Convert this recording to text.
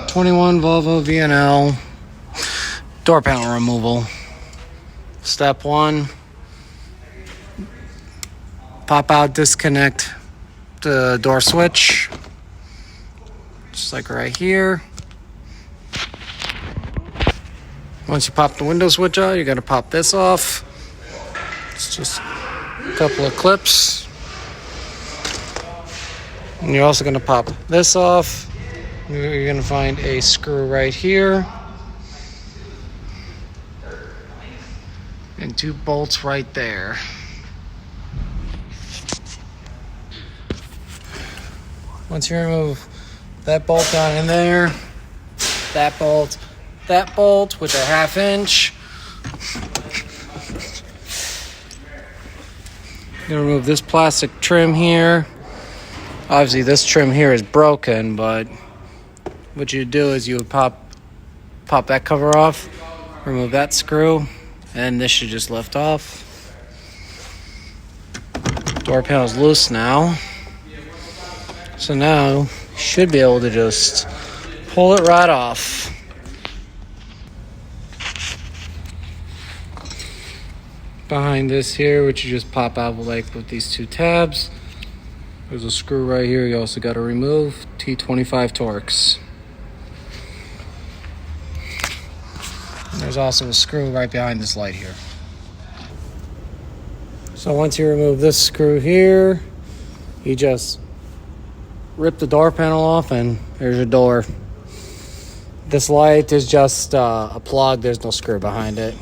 21 Volvo VNL door panel removal. Step 1, pop out, disconnect the door switch, just like right here. Once you pop the window switch out, you got to pop this off. It's just a couple of clips. And you're also going to pop this off. You're going to find a screw right here. And 2 bolts right there. Once you remove that bolt down in there, that bolt, which are 1/2 inch. You're gonna remove this plastic trim here. Obviously this trim here is broken, but what you do is you would pop that cover off, remove that screw, and this should just lift off. Door panel is loose now. So now you should be able to just pull it right off. Behind this here, which you just pop out with these 2 tabs, there's a screw right here you also got to remove. T25 Torx. And there's also a screw right behind this light here. So once you remove this screw here, you just rip the door panel off and there's your door. This light is just a plug, there's no screw behind it.